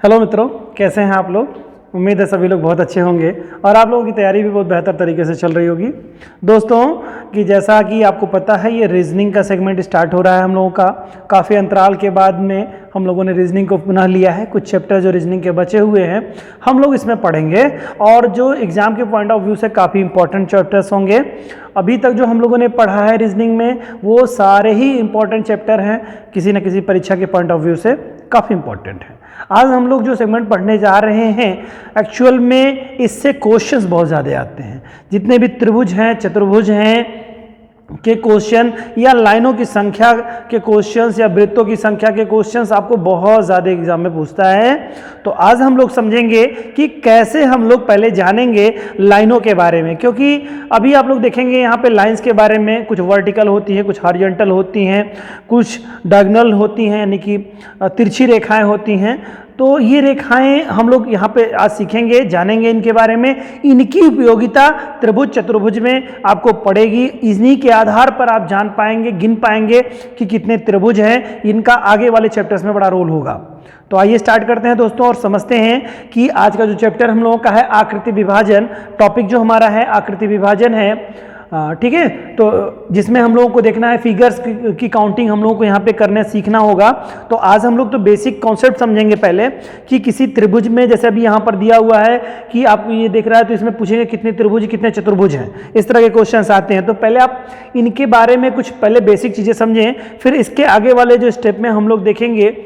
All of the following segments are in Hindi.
हेलो मित्रों, कैसे हैं आप लोग। उम्मीद है सभी लोग बहुत अच्छे होंगे और आप लोगों की तैयारी भी बहुत बेहतर तरीके से चल रही होगी। दोस्तों कि जैसा कि आपको पता है, ये रीजनिंग का सेगमेंट स्टार्ट हो रहा है हम लोगों का। काफ़ी अंतराल के बाद में हम लोगों ने रीजनिंग को पुनः लिया है। कुछ चैप्टर जो रीजनिंग के बचे हुए हैं हम लोग इसमें पढ़ेंगे और जो एग्ज़ाम के पॉइंट ऑफ व्यू से काफ़ी इंपॉर्टेंट चैप्टर्स होंगे। अभी तक जो हम लोगों ने पढ़ा है रीजनिंग में वो सारे ही इंपॉर्टेंट चैप्टर हैं, किसी न किसी परीक्षा के पॉइंट ऑफ व्यू से काफ़ी इंपॉर्टेंट है। आज हम लोग जो सेगमेंट पढ़ने जा रहे हैं, एक्चुअल में इससे क्वेश्चंस बहुत ज़्यादा आते हैं। जितने भी त्रिभुज हैं, चतुर्भुज हैं के क्वेश्चन या लाइनों की संख्या के क्वेश्चंस या वृत्तों की संख्या के क्वेश्चंस आपको बहुत ज़्यादा एग्जाम में पूछता है। तो आज हम लोग समझेंगे कि कैसे हम लोग पहले जानेंगे लाइनों के बारे में, क्योंकि अभी आप लोग देखेंगे यहाँ पे लाइंस के बारे में कुछ वर्टिकल होती हैं, कुछ हॉरिजॉन्टल होती हैं, कुछ डायगोनल होती हैं यानी कि तिरछी रेखाएं होती हैं। तो ये रेखाएं हम लोग यहाँ पे आज सीखेंगे, जानेंगे इनके बारे में। इनकी उपयोगिता त्रिभुज चतुर्भुज में आपको पड़ेगी। इन्हीं के आधार पर आप जान पाएंगे, गिन पाएंगे कि कितने त्रिभुज हैं। इनका आगे वाले चैप्टर्स में बड़ा रोल होगा। तो आइए स्टार्ट करते हैं दोस्तों और समझते हैं कि आज का जो चैप्टर हम लोगों का है आकृति विभाजन। टॉपिक जो हमारा है आकृति विभाजन है, ठीक है। तो जिसमें हम लोगों को देखना है फिगर्स की काउंटिंग हम लोगों को यहाँ पे करने सीखना होगा। तो आज हम लोग तो बेसिक कॉन्सेप्ट समझेंगे पहले कि किसी त्रिभुज में, जैसे अभी यहाँ पर दिया हुआ है कि आपको ये देख रहा है, तो इसमें पूछेंगे कितने त्रिभुज कितने चतुर्भुज हैं, इस तरह के क्वेश्चंस आते हैं। तो पहले आप इनके बारे में कुछ पहले बेसिक चीज़ें समझें, फिर इसके आगे वाले जो स्टेप में हम लोग देखेंगे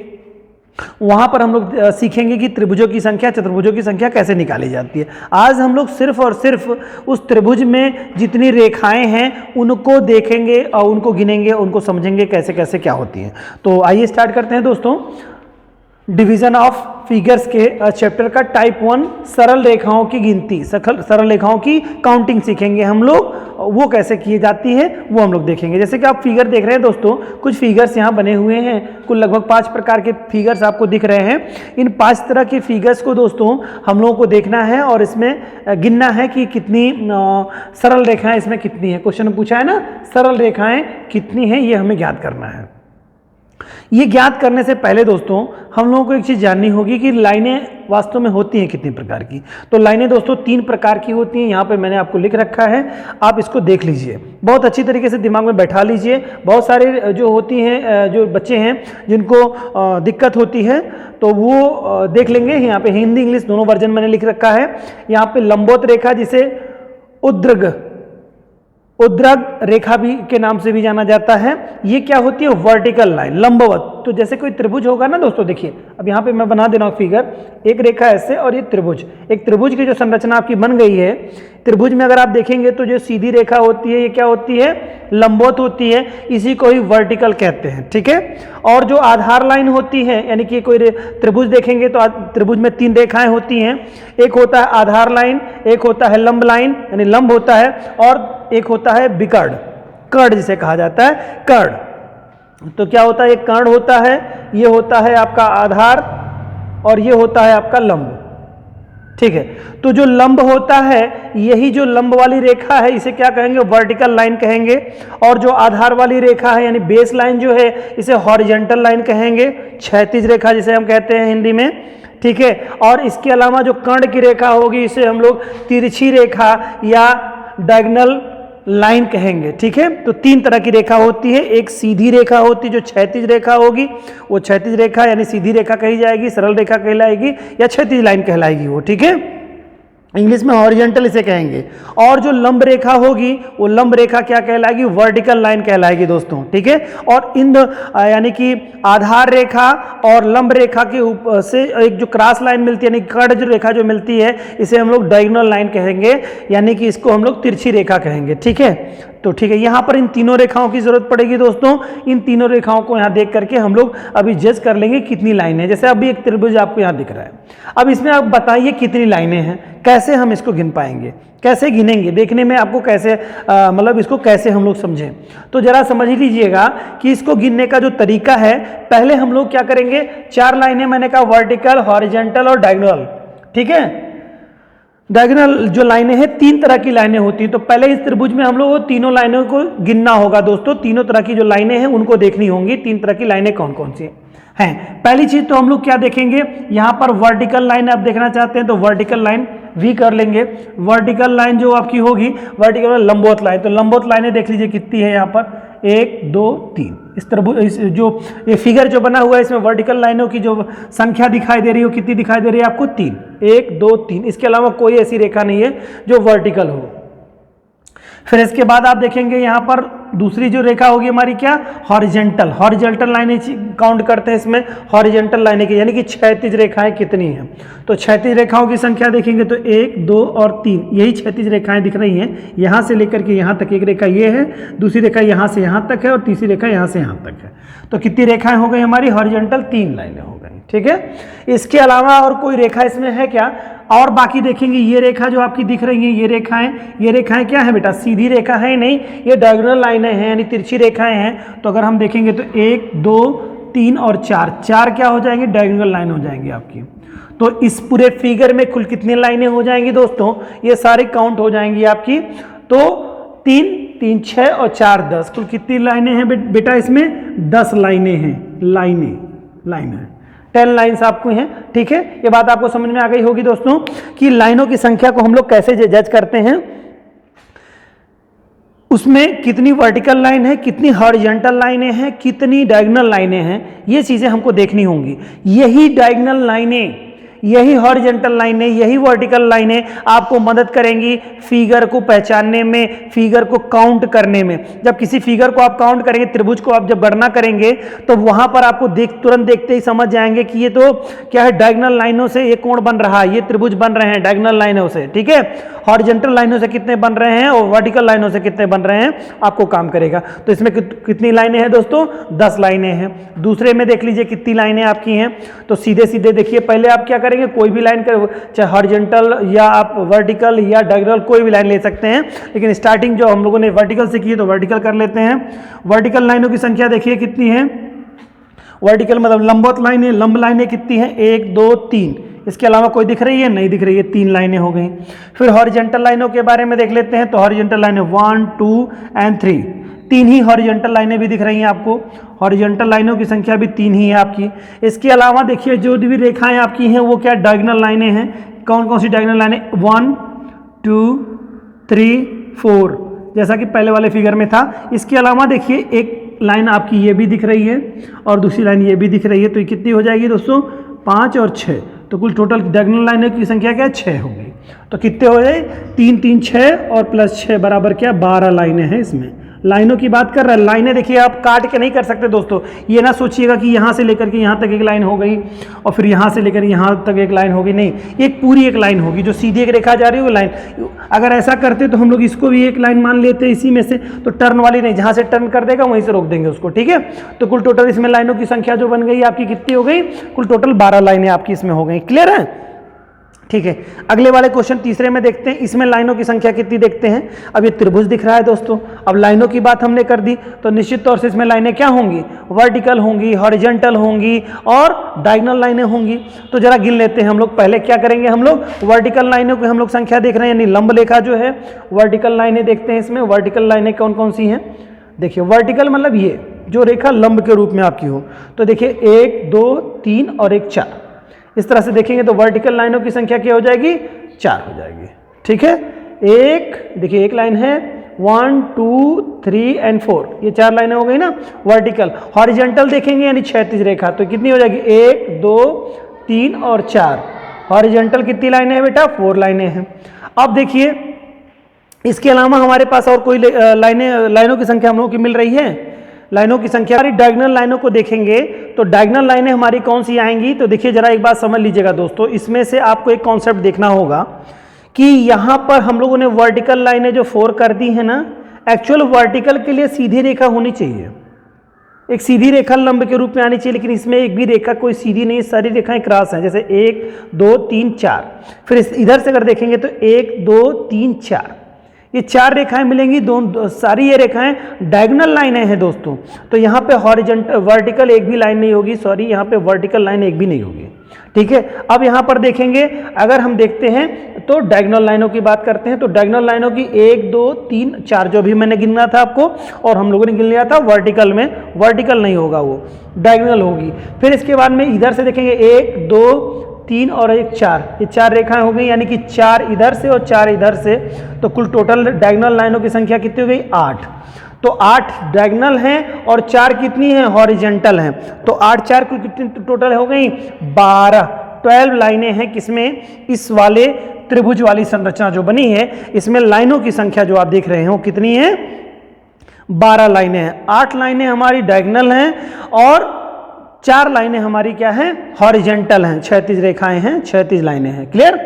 वहां पर हम लोग सीखेंगे कि त्रिभुजों की संख्या चतुर्भुजों की संख्या कैसे निकाली जाती है। आज हम लोग सिर्फ और सिर्फ उस त्रिभुज में जितनी रेखाएं हैं उनको देखेंगे और उनको गिनेंगे, उनको समझेंगे कैसे कैसे क्या होती हैं। तो आइए स्टार्ट करते हैं दोस्तों। डिवीजन ऑफ फिगर्स के चैप्टर का टाइप 1 सरल रेखाओं की गिनती, सरल रेखाओं की काउंटिंग सीखेंगे हम लोग। वो कैसे की जाती है वो हम लोग देखेंगे। जैसे कि आप फिगर देख रहे हैं दोस्तों, कुछ फिगर्स यहाँ बने हुए हैं। कुल लगभग 5 प्रकार के फिगर्स आपको दिख रहे हैं। इन 5 तरह के फिगर्स को दोस्तों हम लोगों को देखना है और इसमें गिनना है कि कितनी सरल रेखाएं इसमें कितनी है। क्वेश्चन पूछा है ना, सरल रेखाएं कितनी हैं, ये हमें ज्ञात करना है। ये ज्ञात करने से पहले दोस्तों हम लोगों को एक चीज़ जाननी होगी कि लाइनें वास्तव में होती हैं कितनी प्रकार की। तो लाइनें दोस्तों 3 प्रकार की होती हैं। यहाँ पे मैंने आपको लिख रखा है, आप इसको देख लीजिए, बहुत अच्छी तरीके से दिमाग में बैठा लीजिए। बहुत सारे जो होती हैं, जो बच्चे हैं जिनको दिक्कत होती है तो वो देख लेंगे। यहाँ पे हिंदी इंग्लिश दोनों वर्जन मैंने लिख रखा है। यहाँ पे लंबवत रेखा जिसे उद्रग रेखा भी के नाम से भी जाना जाता है। ये क्या होती है, वर्टिकल लाइन, लंबवत। तो जैसे कोई त्रिभुज होगा ना दोस्तों, देखिए अब यहाँ पे मैं बना दे रहा हूँ फिगर, एक रेखा ऐसे और ये त्रिभुज। एक त्रिभुज की जो संरचना आपकी बन गई है, त्रिभुज में अगर आप देखेंगे तो जो सीधी रेखा होती है ये क्या होती है, लंबवत होती है। इसी को ही वर्टिकल कहते हैं, ठीक है। और जो आधार लाइन होती है, यानी कि कोई त्रिभुज देखेंगे तो त्रिभुज में 3 रेखाएं होती हैं। एक होता है आधार लाइन, एक होता है लंब लाइन यानी लंब होता है, और एक होता है विकर्ण, कर्ण जिसे कहा जाता है, कर्ण। तो क्या होता है, एक कर्ण होता है, ये होता है आपका आधार और ये होता है आपका लंब, ठीक है। तो जो लंब होता है, यही जो लंब वाली रेखा है इसे क्या कहेंगे, वर्टिकल लाइन कहेंगे। और जो आधार वाली रेखा है यानी बेस लाइन जो है इसे हॉरिजॉन्टल लाइन कहेंगे, क्षैतिज रेखा जिसे हम कहते हैं हिंदी में, ठीक है। और इसके अलावा जो कर्ण की रेखा होगी इसे हम लोग तिरछी रेखा या डायगोनल लाइन कहेंगे, ठीक है। तो 3 तरह की रेखा होती है। एक सीधी रेखा होती है जो क्षैतिज रेखा होगी, वो क्षैतिज रेखा यानी सीधी रेखा कही जाएगी, सरल रेखा कहलाएगी या क्षैतिज लाइन कहलाएगी वो, ठीक है। इंग्लिश में हॉरिजॉन्टल इसे कहेंगे। और जो लंब रेखा होगी वो लंब रेखा क्या कहलाएगी, वर्टिकल लाइन कहलाएगी दोस्तों, ठीक है। और इन यानी कि आधार रेखा और लंब रेखा के ऊपर से एक जो क्रॉस लाइन मिलती है यानी कर्ण जो रेखा जो मिलती है इसे हम लोग डायगोनल लाइन कहेंगे, यानी कि इसको हम लोग तिरछी रेखा कहेंगे, ठीक है। तो ठीक है, यहाँ पर इन तीनों रेखाओं की जरूरत पड़ेगी दोस्तों। इन तीनों रेखाओं को यहाँ देख करके हम लोग अभी जज कर लेंगे कितनी लाइनें हैं। जैसे अभी एक त्रिभुज आपको यहाँ दिख रहा है, अब इसमें आप बताइए कितनी लाइनें हैं, कैसे हम इसको गिन पाएंगे, कैसे गिनेंगे, देखने में आपको कैसे मतलब इसको कैसे हम लोग समझें। तो जरा समझ लीजिएगा कि इसको गिनने का जो तरीका है, पहले हम लोग क्या करेंगे, 4 लाइनें मैंने कहा, वर्टिकल, हॉरिजॉन्टल और डायगोनल, ठीक है। डायगोनल जो लाइनें हैं, तीन तरह की लाइनें होती हैं। तो पहले इस त्रिभुज में हम लोग वो तीनों लाइनों को गिनना होगा दोस्तों। तीनों तरह की जो लाइनें हैं उनको देखनी होंगी। तीन तरह की लाइनें कौन कौन सी हैं। पहली चीज तो हम लोग क्या देखेंगे, यहाँ पर वर्टिकल लाइन आप देखना चाहते हैं तो वर्टिकल लाइन भी कर लेंगे। वर्टिकल लाइन जो आपकी होगी, वर्टिकल लंबवत लाइन, तो लंबवत लाइनें देख लीजिए कितनी है यहाँ पर, 1 2 3। इस त्रिभुज जो ये फिगर जो बना हुआ है इसमें वर्टिकल लाइनों की जो संख्या दिखाई दे रही हो, कितनी दिखाई दे रही है आपको, 3, 1 2 3। इसके अलावा कोई ऐसी रेखा नहीं है जो वर्टिकल हो। फिर इसके बाद आप देखेंगे यहाँ पर दूसरी जो रेखा होगी हमारी क्या, हॉरिजेंटल। हॉरिजेंटल लाइनें काउंट करते हैं इसमें, हॉरिजेंटल लाइनें की यानी कि क्षैतिज रेखाएं कितनी हैं। तो क्षैतिज रेखाओं की संख्या देखेंगे तो 1 2 और 3 यही क्षैतिज रेखाएं दिख रही हैं। यहाँ से लेकर के यहाँ तक एक रेखा ये है, दूसरी रेखा यहाँ से यहाँ तक है और तीसरी रेखा यहाँ से यहाँ तक है। तो कितनी रेखाएं हो गई हमारी हॉरिजेंटल, 3 लाइनें हो गई। ठीक है, इसके अलावा और कोई रेखा इसमें है क्या, और बाकी देखेंगे ये रेखा जो आपकी दिख रही है, ये रेखाएं क्या है बेटा, सीधी रेखा है नहीं, ये डायगोनल लाइनें हैं यानी तिरछी रेखाएं हैं। तो अगर हम देखेंगे तो 1 2 3 और 4 क्या हो जाएंगे, डायगोनल लाइन हो जाएंगी आपकी। तो इस पूरे फिगर में कुल कितनी लाइनें हो जाएंगी दोस्तों, ये सारे काउंट हो जाएंगी आपकी। तो 3 3 6 और 4 10, कुल कितनी लाइनें हैं बेटा, इसमें 10 लाइनें हैं। लाइनें 10 लाइन्स आपको हैं। ठीक है, ये बात आपको समझ में आ गई होगी दोस्तों कि लाइनों की संख्या को हम लोग कैसे जज करते हैं, उसमें कितनी वर्टिकल लाइन है, कितनी हॉरिजॉन्टल लाइनें हैं, कितनी डायगोनल लाइनें हैं, ये चीजें हमको देखनी होंगी। यही डायगोनल लाइनें, यही हॉरिजॉन्टल लाइनें, यही वर्टिकल लाइनें आपको मदद करेंगी फिगर को पहचानने में, फिगर को काउंट करने में। जब किसी फिगर को आप काउंट करेंगे, त्रिभुज को आप जब गणना करेंगे तो वहां पर आपको तुरंत देखते ही समझ जाएंगे कि ये तो क्या है, डायगोनल लाइनों से ये कोण बन रहा है, ये त्रिभुज बन रहे हैं डायगोनल लाइनों से। ठीक है, हॉरिजॉन्टल लाइनों से कितने बन रहे हैं और वर्टिकल लाइनों से कितने बन रहे हैं, आपको काम करेगा। तो इसमें कितनी लाइनें हैं दोस्तों, 10 लाइनें हैं। दूसरे में देख लीजिए कितनी लाइनें आपकी हैं। तो सीधे सीधे देखिए, पहले आप क्या करेंगे, कोई भी लाइन कर, चाहे हॉरिजॉन्टल या आप वर्टिकल या डायगोनल कोई भी लाइन ले सकते हैं, लेकिन स्टार्टिंग जो हम लोगों ने वर्टिकल से की है तो वर्टिकल कर लेते हैं। वर्टिकल लाइनों की संख्या देखिए कितनी है, वर्टिकल मतलब लंबवत लाइनें, लंब लाइनें कितनी हैं, 1 2 3। इसके अलावा कोई दिख रही है, नहीं दिख रही है, 3 लाइनें हो गई। फिर हॉरिजॉन्टल लाइनों के बारे में देख लेते हैं। तो हॉरिजॉन्टल लाइनें 1 2 एंड 3, 3 ही हॉरिजॉन्टल लाइनें भी दिख रही हैं आपको। हॉरिजॉन्टल लाइनों की संख्या भी 3 ही है आपकी। इसके अलावा देखिए जो भी रेखाएं आपकी हैं वो क्या, डायगोनल लाइनें हैं। कौन कौन सी डायगोनल लाइनें, 1 2 3 4, जैसा कि पहले वाले फिगर में था। इसके अलावा देखिए एक लाइन आपकी ये भी दिख रही है और दूसरी लाइन ये भी दिख रही है। तो ये कितनी हो जाएगी दोस्तों, 5 और 6। तो कुल टोटल डायगोनल लाइनों की संख्या क्या है, 6 हो गई। तो कितने हो जाए, 3 3 6 और प्लस 6 बराबर क्या, 12 लाइनें हैं इसमें। लाइनों की बात कर रहा है, लाइनें देखिए आप काट के नहीं कर सकते दोस्तों। ये ना सोचिएगा कि यहाँ से लेकर के यहाँ तक एक लाइन हो गई और फिर यहाँ से लेकर यहाँ तक एक लाइन होगी, नहीं, एक पूरी एक लाइन होगी जो सीधी एक रेखा जा रही है वो लाइन। अगर ऐसा करते तो हम लोग इसको भी एक लाइन मान लेते इसी में से, तो टर्न वाली नहीं, जहाँ से टर्न कर देगा वहीं से रोक देंगे उसको। ठीक है, तो कुल टोटल इसमें लाइनों की संख्या जो बन गई आपकी कितनी हो गई, कुल टोटल 12 लाइनें आपकी इसमें हो गई। क्लियर है, ठीक है। अगले वाले क्वेश्चन तीसरे में देखते हैं, इसमें लाइनों की संख्या कितनी देखते हैं। अब ये त्रिभुज दिख रहा है दोस्तों, अब लाइनों की बात हमने कर दी तो निश्चित तौर से इसमें लाइनें क्या होंगी, वर्टिकल होंगी, हॉरिजॉन्टल होंगी और डायगोनल लाइनें होंगी। तो जरा गिन लेते हैं हम लोग। पहले क्या करेंगे हम लोग, वर्टिकल लाइनों की हम लोग संख्या देख रहे हैं, यानी लंब रेखा जो है, वर्टिकल लाइनें देखते हैं इसमें। वर्टिकल लाइनें कौन कौन सी हैं, देखिए वर्टिकल मतलब ये जो रेखा लंब के रूप में आपकी हो। तो देखिए 1 2 3 और 1 4, इस तरह से देखेंगे तो वर्टिकल लाइनों की संख्या क्या हो जाएगी, 4 हो जाएगी। ठीक है, एक देखिए एक लाइन है 1 2 3 एंड 4, ये 4 लाइनें हो गई ना वर्टिकल। हॉरिजॉन्टल देखेंगे यानी क्षैतिज रेखा, तो कितनी हो जाएगी, 1 2 3 और 4। हॉरिजॉन्टल कितनी लाइनें हैं बेटा, 4 लाइनें हैं। अब देखिए इसके अलावा हमारे पास और कोई लाइनों की संख्या हम लोगों की मिल रही है। लाइनों की संख्या, हमारी डायगोनल लाइनों को देखेंगे तो डायगोनल लाइनें हमारी कौन सी आएंगी। तो देखिए जरा एक बात समझ लीजिएगा दोस्तों, इसमें से आपको एक कॉन्सेप्ट देखना होगा कि यहाँ पर हम लोगों ने वर्टिकल लाइनें जो 4 कर दी है ना, एक्चुअल वर्टिकल के लिए सीधी रेखा होनी चाहिए, एक सीधी रेखा लंब के रूप में आनी चाहिए, लेकिन इसमें एक भी रेखा कोई सीधी नहीं, सारी रेखाएं क्रॉस हैं। जैसे 1 2 3 4, फिर इधर से अगर देखेंगे तो 1 2 3 4, ये 4 रेखाएं मिलेंगी, सारी ये रेखाएं डायगोनल लाइनें हैं दोस्तों। तो यहाँ पे हॉरिजॉन्टल वर्टिकल एक भी लाइन नहीं होगी, सॉरी यहाँ पे वर्टिकल लाइन एक भी नहीं होगी। ठीक है। अब यहाँ पर देखेंगे, अगर हम देखते हैं तो डायगोनल लाइनों की बात करते हैं, तो डायगोनल लाइनों की 1 2 3 4 जो भी मैंने गिनना था आपको, और हम लोगों ने गिन लिया था वर्टिकल में, वर्टिकल नहीं होगा वो, डायगोनल होगी। फिर इसके बाद में इधर से देखेंगे 1 2 3 और 1 4, ये 4 रेखाएं हो गई, यानी कि 4 इधर से और 4 इधर से, तो कुल टोटल डायगोनल लाइनों की संख्या कितनी हो गई? 8। तो 8 डायगोनल हैं और 4 कितनी हैं? हॉरिजेंटल हैं। तो 8 4 कुल कितनी टोटल हो गई? 12 लाइनें हैं किसमें? इस वाले त्रिभुज वाली संरचना जो बनी है, इसमें लाइनों की संख्या जो आप देख रहे हो कितनी है? 12 लाइनें हैं। 8 लाइनें हमारी डायगोनल हैं और 4 लाइनें हमारी क्या हैं? हॉरिजेंटल हैं। 36 रेखाएं हैं, 36 लाइनें हैं। क्लियर?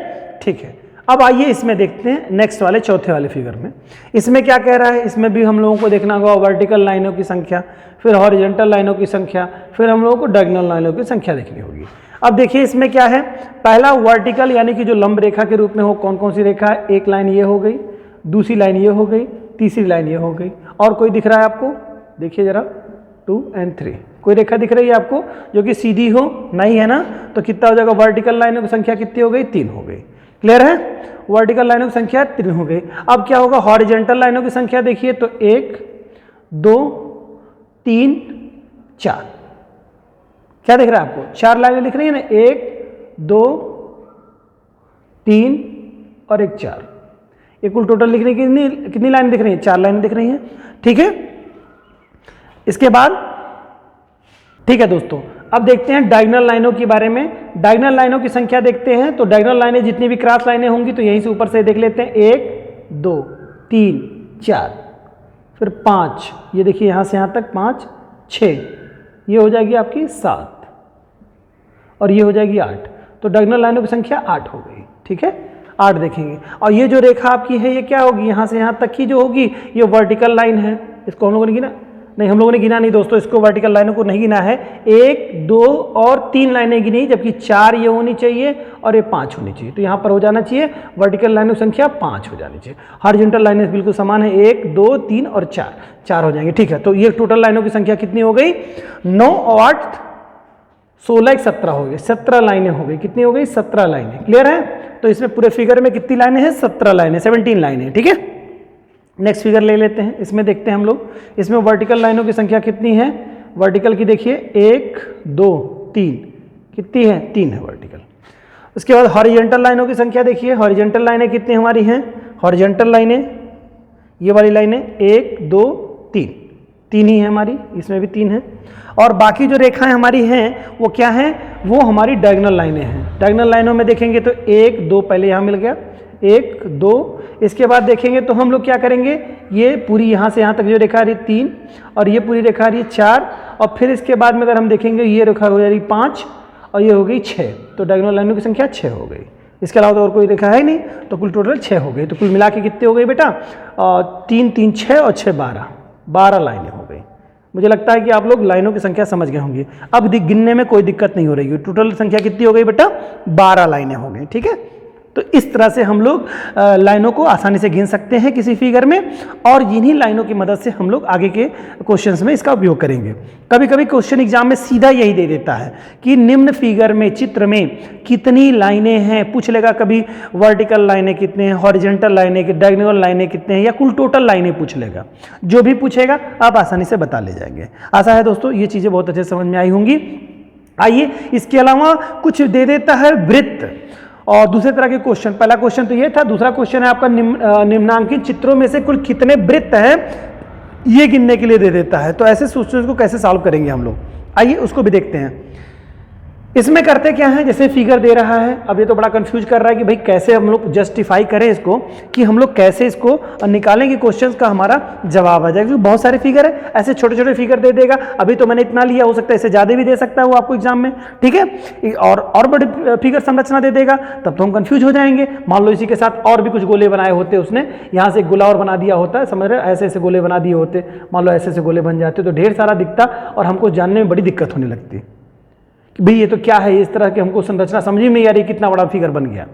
ठीक है। अब आइए इसमें देखते हैं नेक्स्ट वाले चौथे वाले फिगर में। इसमें क्या कह रहा है? इसमें भी हम लोगों को देखना होगा वर्टिकल लाइनों की संख्या, फिर हॉरिजेंटल लाइनों की संख्या, फिर हम लोगों को डायगोनल लाइनों की संख्या देखनी होगी। अब देखिए इसमें क्या है, पहला वर्टिकल यानी कि जो लंब रेखा के रूप में हो, कौन कौन सी रेखा है? एक लाइन ये हो गई, दूसरी लाइन ये हो गई, तीसरी लाइन ये हो गई, और कोई दिख रहा है आपको? देखिए जरा, 2 और 3 कोई रेखा दिख रही है आपको जो कि सीधी हो? नहीं है ना? तो कितना हो जाएगा? वर्टिकल लाइनों की संख्या कितनी हो गई? 3 हो गई। क्लियर है? वर्टिकल लाइनों की संख्या 3 हो गई। अब क्या होगा? हॉरिजेंटल लाइनों की संख्या देखिए तो 1 2 3 4, क्या दिख रहा है आपको? 4 लाइनें दिख रही है ना, 1 2 3 और 1 4, ये कुल टोटल लिख रही है कितनी लाइन दिख रही है? 4 लाइनें दिख रही हैं। ठीक है। इसके बाद ठीक है दोस्तों, अब देखते हैं डायगोनल लाइनों के बारे में। डायगोनल लाइनों की संख्या देखते हैं, तो डायगोनल लाइनें जितनी भी क्रॉस लाइनें होंगी तो यहीं से ऊपर से देख लेते हैं, 1 2 3 4, फिर 5, ये देखिए यहाँ से यहाँ तक 5 6, ये हो जाएगी आपकी 7 और ये हो जाएगी 8। तो डायगोनल लाइनों की संख्या 8 हो गई। ठीक है, 8 देखेंगे। और ये जो रेखा आपकी है ये क्या होगी? यहाँ से यहाँ तक की जो होगी ये वर्टिकल लाइन है। इसको हम लोगों ने गिना नहीं, हम लोगों ने गिना नहीं दोस्तों, इसको वर्टिकल लाइनों को नहीं गिना है। 1 2 और 3 लाइनें गिनी, जबकि 4 ये होनी चाहिए और ये 5 होनी चाहिए। तो यहाँ पर हो जाना चाहिए वर्टिकल लाइनों की संख्या 5 हो जानी चाहिए। हॉरिजॉन्टल लाइनें बिल्कुल समान है, 1 2 3 और 4 हो जाएंगे। ठीक है, तो ये टोटल लाइनों की संख्या कितनी हो गई? 9 और 8 16 17 हो गई, 17 लाइनें हो गई। कितनी हो गई? 17 लाइनें। क्लियर है? तो इसमें पूरे फिगर में कितनी लाइनें हैं? 17 लाइनें, 17 लाइनें। ठीक है, नेक्स्ट फिगर ले लेते हैं। इसमें देखते हैं हम लोग, इसमें वर्टिकल लाइनों की संख्या कितनी है? वर्टिकल की देखिए 1 2 3, कितनी है? 3 है वर्टिकल। उसके बाद हॉरिजॉन्टल लाइनों की संख्या देखिए, हॉरिजॉन्टल लाइनें कितनी हमारी हैं? हॉरिजॉन्टल लाइनें ये वाली लाइनें 1 2 3, 3 ही है हमारी, इसमें भी 3 है। और बाकी जो रेखाएं हमारी हैं वो क्या हैं? वो हमारी डायगोनल लाइनें हैं। डायगोनल लाइनों में देखेंगे तो 1 2 पहले यहाँ मिल गया, 1 2, इसके बाद देखेंगे तो हम लोग क्या करेंगे? ये पूरी यहाँ से यहाँ तक जो रेखा आ रही 3 और ये पूरी रेखा आ रही 4, और फिर इसके बाद में अगर हम देखेंगे ये रेखा हो जा रही 5 और ये हो गई 6, तो डायगोनल लाइनों की संख्या 6 हो गई। इसके अलावा तो और कोई रेखा है नहीं, तो कुल टोटल 6 हो गई। तो कुल मिला के कितने हो गई बेटा? 3 3 6 और 6 12 लाइनें हो गई। मुझे लगता है कि आप लोग लाइनों की संख्या समझ गए होंगे। अब गिनने में कोई दिक्कत नहीं हो रही है। टोटल संख्या कितनी हो गई बेटा? 12 लाइनें हो गई। ठीक है, तो इस तरह से हम लोग लाइनों को आसानी से गिन सकते हैं किसी फिगर में, और इन्हीं लाइनों की मदद से हम लोग आगे के क्वेश्चंस में इसका उपयोग करेंगे। कभी कभी क्वेश्चन एग्जाम में सीधा यही दे देता है कि निम्न फिगर में, चित्र में कितनी लाइनें हैं, पूछ लेगा कभी वर्टिकल लाइनें कितने हैं, हॉरिजॉन्टल लाइनें, डायगोनल लाइनें कितने हैं, या कुल टोटल लाइनें पूछ लेगा। जो भी पूछेगा आप आसानी से बता ले जाएंगे। आशा है दोस्तों ये चीज़ें बहुत अच्छे समझ में आई होंगी। आइए इसके अलावा कुछ दे देता है वृत्त और दूसरे तरह के क्वेश्चन। पहला क्वेश्चन तो ये था, दूसरा क्वेश्चन है आपका निम्नांकित चित्रों में से कुल कितने वृत्त हैं ये गिनने के लिए दे देता है। तो ऐसे क्वेश्चन को कैसे सॉल्व करेंगे हम लोग, आइए उसको भी देखते हैं। इसमें करते क्या है, जैसे फिगर दे रहा है, अब ये तो बड़ा कंफ्यूज कर रहा है कि भाई कैसे हम लोग जस्टिफाई करें इसको, कि हम लोग कैसे इसको निकालें कि क्वेश्चंस का हमारा जवाब आ जाए, क्योंकि बहुत सारे फिगर है, ऐसे छोटे छोटे फिगर दे देगा। अभी तो मैंने इतना लिया, हो सकता है इससे ज़्यादा भी दे सकता है वो आपको एग्जाम में। ठीक है, और बड़ी फिगर संरचना दे देगा, तब तो हम कंफ्यूज हो जाएंगे। मान लो इसी के साथ और भी कुछ गोले बनाए होते, उसने यहाँ से एक गोला और बना दिया होता है, समझ रहे, ऐसे ऐसे गोले बना दिए होते, मान लो ऐसे ऐसे गोले बन जाते, तो ढेर सारा दिखता और हमको जानने में बड़ी दिक्कत होने लगती कि भाई ये तो क्या है, इस तरह के हमको संरचना समझ में नहीं आ रही, कितना बड़ा फिगर बन गया।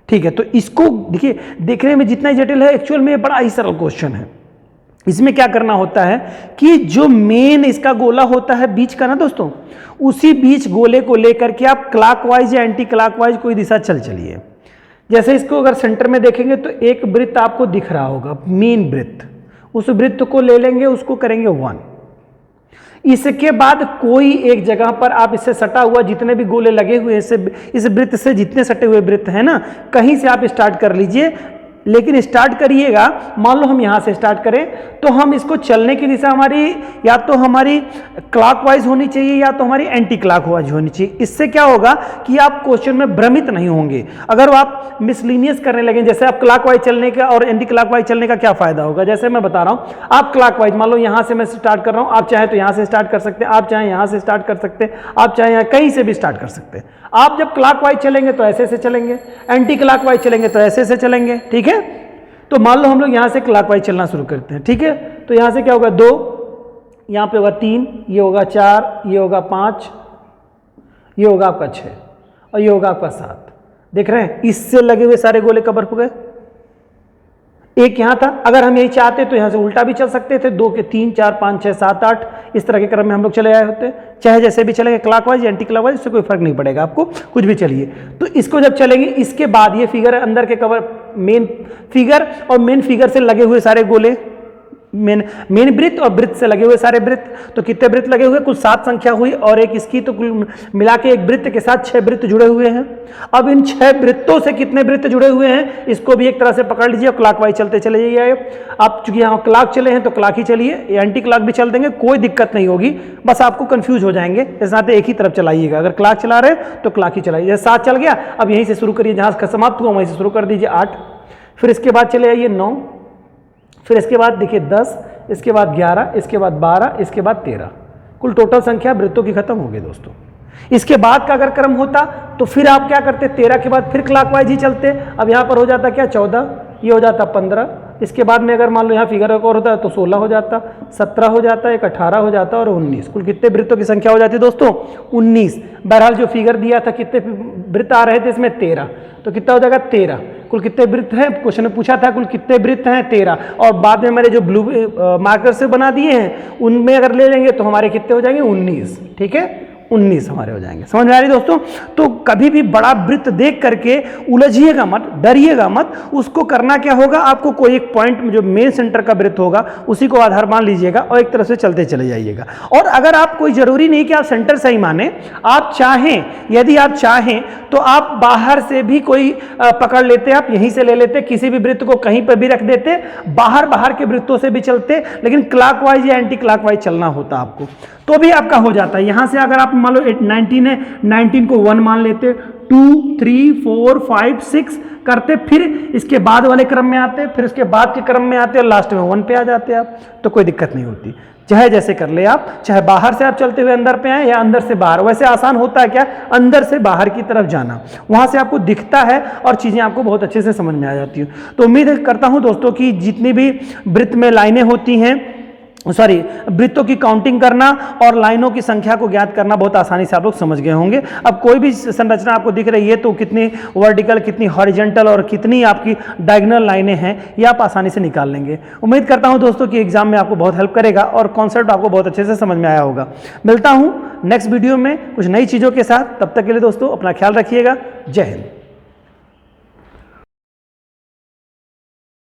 ठीक है, तो इसको देखिए, देखने में जितना जटिल है, एक्चुअल में बड़ा ही सरल क्वेश्चन है। इसमें क्या करना होता है कि जो मेन इसका गोला होता है बीच का ना दोस्तों, उसी बीच गोले को लेकर के आप क्लॉकवाइज या एंटी क्लॉकवाइज कोई दिशा चलिए। जैसे इसको अगर सेंटर में देखेंगे तो एक वृत्त आपको दिख रहा होगा, मेन वृत्त, उस वृत्त को ले लेंगे, उसको करेंगे 1। इसके बाद कोई एक जगह पर आप इससे सटा हुआ जितने भी गोले लगे हुए हैं इस वृत्त से जितने सटे हुए वृत्त हैं ना, कहीं से आप स्टार्ट कर लीजिए। लेकिन स्टार्ट करिएगा, मान लो हम यहां से स्टार्ट करें तो हम इसको चलने की दिशा हमारी या तो हमारी क्लॉकवाइज होनी चाहिए या तो हमारी एंटी क्लॉकवाइज होनी चाहिए। इससे क्या होगा कि आप क्वेश्चन में भ्रमित नहीं होंगे। अगर आप मिसलिनियस करने लगे, जैसे आप क्लॉकवाइज चलने का और एंटी क्लॉकवाइज चलने का क्या फायदा होगा, जैसे मैं बता रहा हूं, आप क्लॉकवाइज मान लो यहां से मैं स्टार्ट कर रहा हूं, आप चाहे तो यहां से स्टार्ट कर सकते हैं, आप चाहे यहां से स्टार्ट कर सकते हैं, आप चाहे यहां कहीं से भी स्टार्ट कर सकते हैं। आप जब क्लॉकवाइज चलेंगे तो ऐसे से चलेंगे, एंटी क्लॉकवाइज चलेंगे तो ऐसे से चलेंगे, ठीक है। तो मान लो हम लोग यहां से क्लॉकवाइज चलना शुरू करते हैं, ठीक है। तो यहां से क्या होगा 2, यहां पे होगा 3, ये होगा 4, ये होगा 5, ये होगा आपका 6 और ये होगा आपका 7। देख रहे हैं, इससे लगे हुए सारे गोले कवर हो गए। एक यहां था, अगर हम यही चाहते तो यहां से उल्टा भी चल सकते थे, 2 के 3 4 5 6 7 8 इस तरह के क्रम में हम लोग चले आए होते, चाहे जैसे भी चलेंगे क्लॉकवाइज एंटी क्लॉकवाइज, इससे कोई फर्क नहीं पड़ेगा आपको, कुछ भी चलिए। तो इसको जब चलेंगे, इसके बाद ये फिगर अंदर के कवर, मेन फिगर और मेन फिगर से लगे हुए सारे गोले, मेन वृत्त और वृत्त से लगे हुए सारे वृत्त, तो कितने वृत्त लगे हुए, कुल 7 संख्या हुई और एक इसकी, तो कुल मिला के एक वृत्त के साथ 6 वृत्त जुड़े हुए हैं। अब इन 6 वृत्तों से कितने वृत्त जुड़े हुए हैं, इसको भी एक तरह से पकड़ लीजिए और क्लॉकवाइज चलते चले जाइए। आप चूंकि यहाँ क्लॉक चले हैं तो क्लॉक ही चलिए, एंटी क्लॉक भी चल देंगे, कोई दिक्कत नहीं होगी, बस आपको कंफ्यूज हो जाएंगे। इस नाते एक ही तरफ चलाइएगा, अगर क्लॉक चला रहे तो क्लॉक ही चलाइए। जैसे 7 चल गया, अब यहीं से शुरू करिए, जहां समाप्त हुआ वहीं से शुरू कर दीजिए 8, फिर इसके बाद चले आइए 9, फिर इसके बाद देखिए 10, इसके बाद 11, इसके बाद 12, इसके बाद 13, कुल टोटल संख्या वृत्तों की खत्म हो गई दोस्तों। इसके बाद का अगर क्रम होता तो फिर आप क्या करते, 13 के बाद फिर क्लॉकवाइज ही चलते। अब यहां पर हो जाता क्या 14, ये हो जाता 15, इसके बाद में अगर मान लो यहाँ फिगर एक और होता है तो 16 हो जाता, 17 हो जाता, एक 18 हो जाता और 19। कुल कितने वृत्तों की संख्या हो जाती है दोस्तों, 19। बहरहाल जो फिगर दिया था कितने वृत्त आ रहे थे इसमें 13, तो कितना हो जाएगा 13। कुल कितने वृत्त हैं, क्वेश्चन में पूछा था कुल कितने वृत्त हैं 13, और बाद में मैंने जो ब्लू मार्कर से बना दिए हैं उनमें अगर ले लेंगे तो हमारे कितने हो जाएंगे 19, ठीक है, 19 हमारे हो जाएंगे। समझ में आ रही दोस्तों। तो कभी भी बड़ा वृत्त देख करके उलझिएगा मत, डरिएगा मत। उसको करना क्या होगा, आपको कोई एक पॉइंट में जो मेन सेंटर का वृत्त होगा उसी को आधार मान लीजिएगा और एक तरफ से चलते चले जाइएगा। और अगर आप, कोई जरूरी नहीं कि आप सेंटर सही माने, आप चाहें, यदि आप चाहें तो आप बाहर से भी कोई पकड़ लेते, आप यहीं से ले लेते, किसी भी वृत्त को कहीं पर भी रख देते, बाहर के वृत्तों से भी चलते, लेकिन क्लॉकवाइज या एंटी क्लॉकवाइज चलना होता आपको, तो भी आपका हो जाता है। यहां से अगर आप मान लो 19 है, 19 को 1 मान लेते, 2 3 4 5 6 करते, फिर इसके बाद वाले क्रम में आते, फिर इसके बाद के क्रम में आते और लास्ट में 1 पे आ जाते आप, तो कोई दिक्कत नहीं होती। चाहे जैसे कर ले आप, चाहे बाहर से आप चलते हुए अंदर पे आए या अंदर से बाहर। वैसे आसान होता है क्या, अंदर से बाहर की तरफ जाना, वहां से आपको दिखता है और चीजें आपको बहुत अच्छे से समझ में आ जाती हैं। तो उम्मीद करता हूं दोस्तों कि जितनी भी वृत्त में लाइनें होती हैं, वृत्तों की काउंटिंग करना और लाइनों की संख्या को ज्ञात करना बहुत आसानी से आप लोग समझ गए होंगे। अब कोई भी संरचना आपको दिख रही है तो कितनी वर्टिकल, कितनी हॉरिजॉन्टल और कितनी आपकी डायगोनल लाइनें हैं, ये आप आसानी से निकाल लेंगे। उम्मीद करता हूं दोस्तों कि एग्जाम में आपको बहुत हेल्प करेगा और कॉन्सेप्ट आपको बहुत अच्छे से समझ में आया होगा। मिलता हूं नेक्स्ट वीडियो में कुछ नई चीज़ों के साथ, तब तक के लिए दोस्तों अपना ख्याल रखिएगा। जय हिंद।